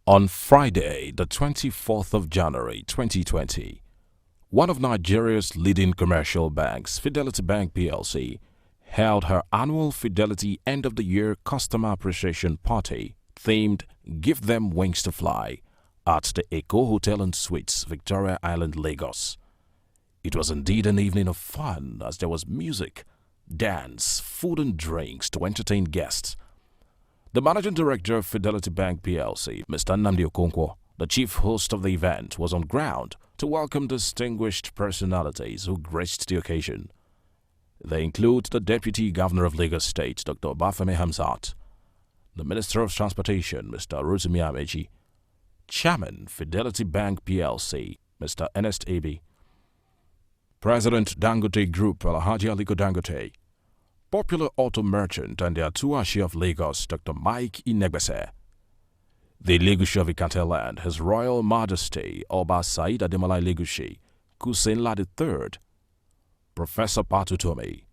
On Friday, the 24th of January 2020, one of Nigeria's leading commercial banks, Fidelity Bank PLC, held her annual Fidelity End-of-the-Year Customer Appreciation Party themed Give Them Wings to Fly at the Eco Hotel and Suites, Victoria Island, Lagos. It was indeed an evening of fun as there was music, dance, food and drinks to entertain guests. The Managing Director of Fidelity Bank PLC, Mr. Nnamdi Okonkwo, the chief host of the event, was on ground to welcome distinguished personalities who graced the occasion. They include the Deputy Governor of Lagos State, Dr. Obafemi Hamzat, the Minister of Transportation, Mr. Rotimi Amechi, Chairman, Fidelity Bank PLC, Mr. Ernest Ebi, President Dangote Group, Alhaji Aliko Dangote, popular auto merchant and the Atuashi of Lagos, Dr. Mike Inegbese, the Legushi of Ikateland, His Royal Majesty Oba Said Ademola Legushi, Kusenla III, Professor Patutomi,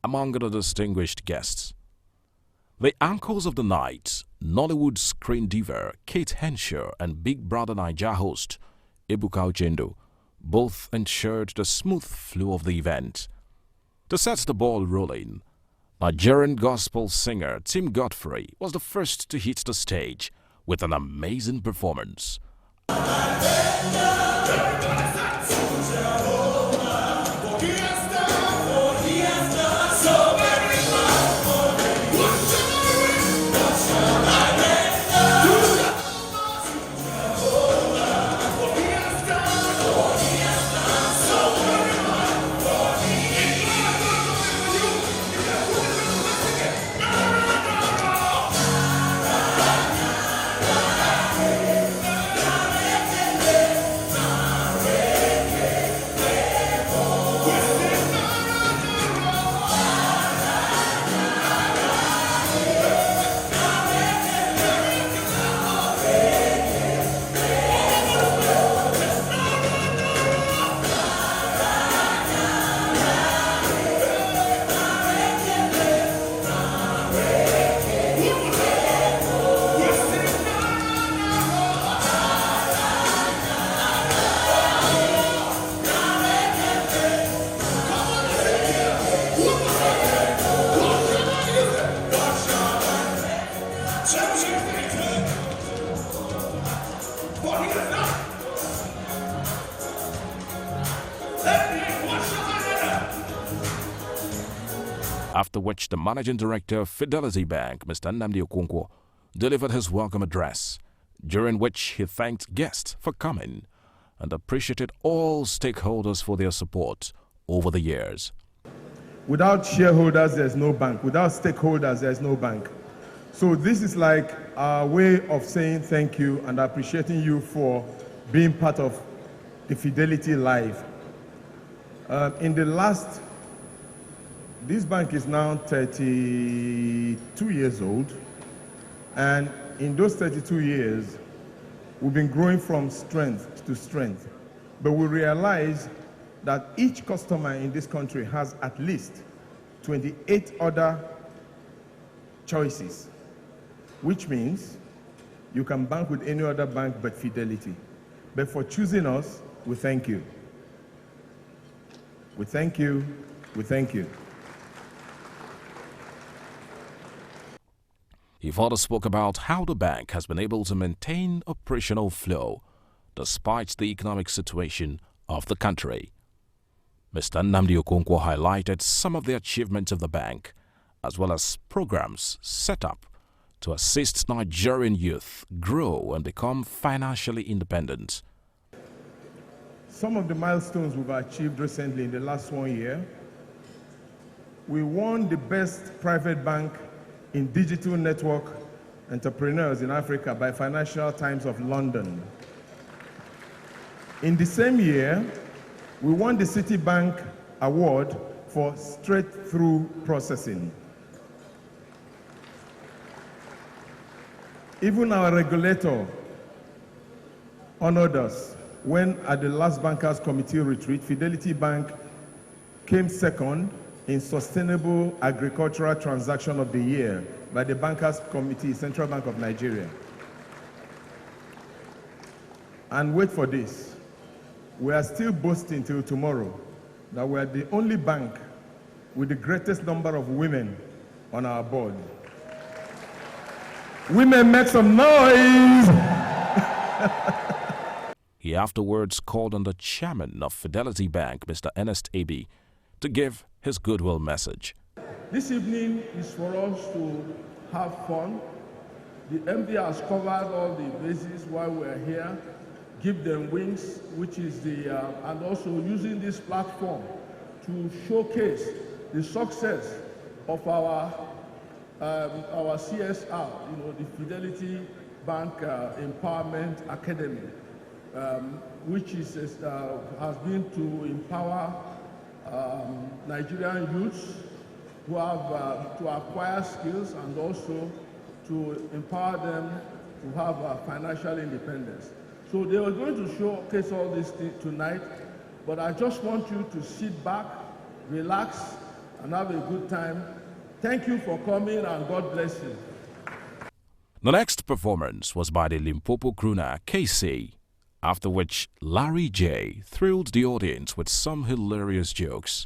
among other distinguished guests. The anchors of the night, Nollywood screen diva Kate Henshaw and Big Brother Naija host Ebuka Uchendu, both ensured the smooth flow of the event. To set the ball rolling, Nigerian gospel singer Tim Godfrey was the first to hit the stage with an amazing performance. After which the Managing Director of Fidelity Bank, Mr. Nnamdi Okonkwo, delivered his welcome address, during which he thanked guests for coming and appreciated all stakeholders for their support over the years. Without shareholders, there's no bank. Without stakeholders, there's no bank. So this is like our way of saying thank you and appreciating you for being part of the Fidelity Life. This bank is now 32 years old, and in those 32 years, we've been growing from strength to strength. But we realize that each customer in this country has at least 28 other choices, which means you can bank with any other bank but Fidelity. But for choosing us, we thank you. We thank you. We thank you. He further spoke about how the bank has been able to maintain operational flow despite the economic situation of the country. Mr. Nnamdi Okonkwo highlighted some of the achievements of the bank, as well as programs set up to assist Nigerian youth grow and become financially independent. Some of the milestones we've achieved recently in the last 1 year: we won the best private bank in digital network entrepreneurs in Africa by Financial Times of London. In the same year, we won the Citibank Award for straight-through processing. Even our regulator honored us when at the last Bankers Committee retreat, Fidelity Bank came second in Sustainable Agricultural Transaction of the Year by the Bankers Committee, Central Bank of Nigeria. And wait for this. We are still boasting till tomorrow that we are the only bank with the greatest number of women on our board. Women, make some noise! He afterwards called on the chairman of Fidelity Bank, Mr. Ernest Aby, to give his goodwill message. This evening is for us to have fun. The MD has covered all the bases while we're here. Give them wings, which is and also using this platform to showcase the success of our CSR, the Fidelity Bank Empowerment Academy, which has been to empower Nigerian youths who have to acquire skills and also to empower them to have financial independence. So they are going to showcase all these things tonight, but I just want you to sit back, relax, and have a good time. Thank you for coming, and God bless you. The next performance was by the Limpopo crooner KC, after which Larry J thrilled the audience with some hilarious jokes.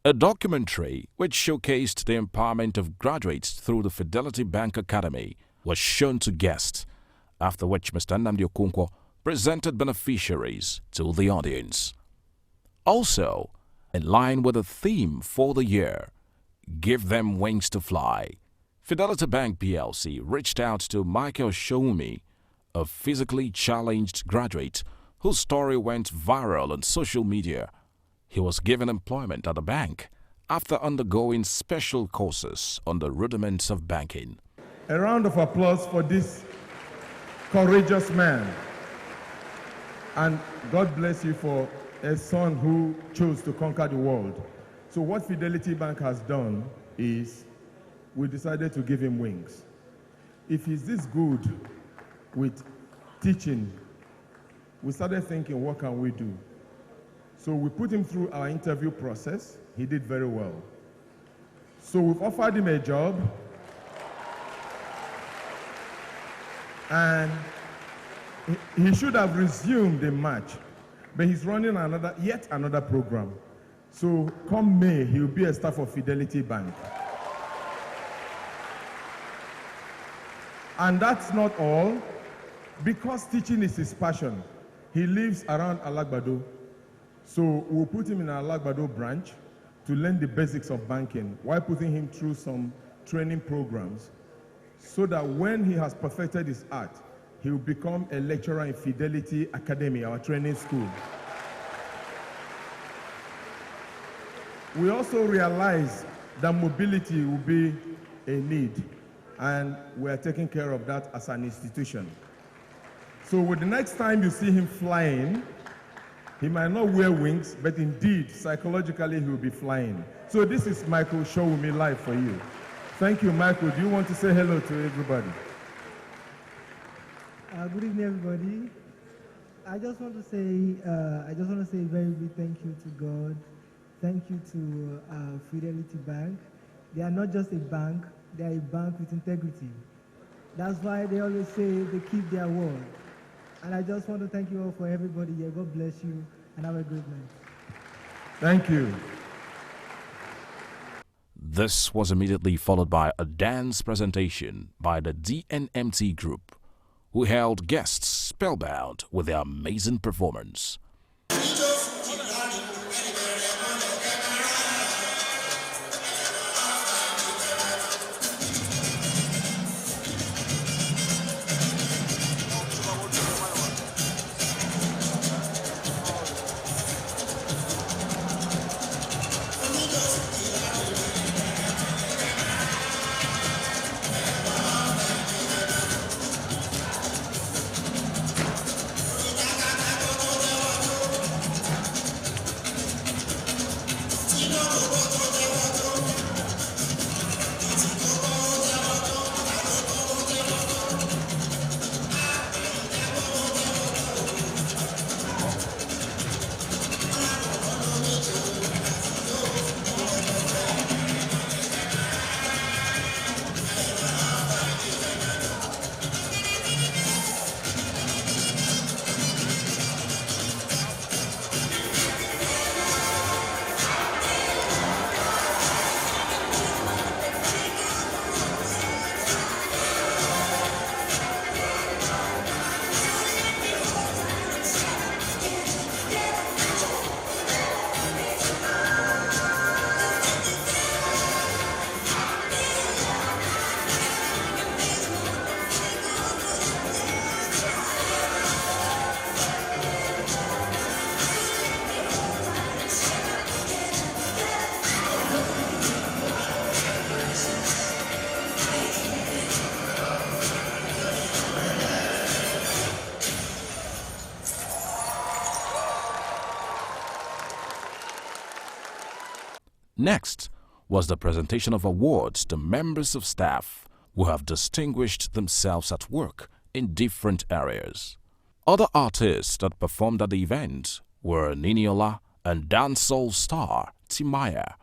A documentary which showcased the empowerment of graduates through the Fidelity Bank Academy was shown to guests, after which Mr. Nnamdi Okonkwo presented beneficiaries to the audience. Also, in line with the theme for the year, Give Them Wings to Fly, Fidelity Bank PLC reached out to Michael Shoumi, a physically challenged graduate whose story went viral on social media. He was given employment at the bank after undergoing special courses on the rudiments of banking. A round of applause for this courageous man. And God bless you for a son who chose to conquer the world. So what Fidelity Bank has done is we decided to give him wings. If he's this good with teaching, we started thinking, what can we do? So we put him through our interview process. He did very well. So we've offered him a job. And he should have resumed in March. But he's running yet another program. So come May, he'll be a staff of Fidelity Bank. And that's not all. Because teaching is his passion, he lives around Alagbado. So we'll put him in our Alagbado branch to learn the basics of banking while putting him through some training programs so that when he has perfected his art, he will become a lecturer in Fidelity Academy, our training school. We also realize that mobility will be a need, and we are taking care of that as an institution. So with the next time you see him flying, he might not wear wings, but indeed, psychologically, he will be flying. So this is Michael Shoumi live for you. Thank you, Michael. Do you want to say hello to everybody? Good evening, everybody. I just want to say a very big thank you to God. Thank you to Fidelity Bank. They are not just a bank; they are a bank with integrity. That's why they always say they keep their word. And I just want to thank you all for everybody here. God bless you and have a great night. Thank you. This was immediately followed by a dance presentation by the DNMT group, who held guests spellbound with their amazing performance. Next was the presentation of awards to members of staff who have distinguished themselves at work in different areas. Other artists that performed at the event were Niniola and dancehall star Timaya.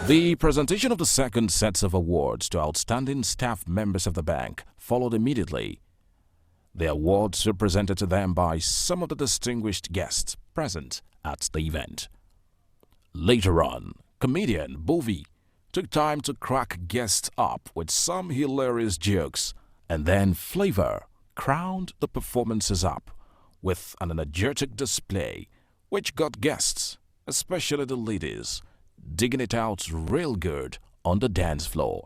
The presentation of the second sets of awards to outstanding staff members of the bank followed immediately. The awards were presented to them by some of the distinguished guests present at the event. Later on, comedian Bovi took time to crack guests up with some hilarious jokes, and then Flavor crowned the performances up with an energetic display which got guests, especially the ladies, digging it out real good on the dance floor.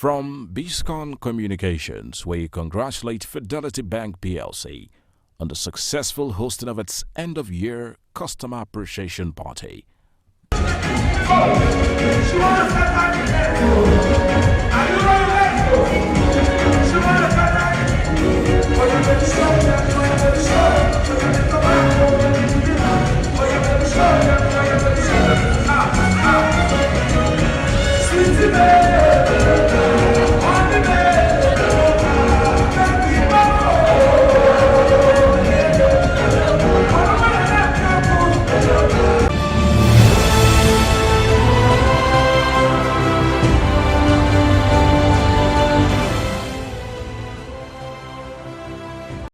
From Biscon Communications, we congratulate Fidelity Bank PLC on the successful hosting of its end-of-year Customer Appreciation Party. Are you ready?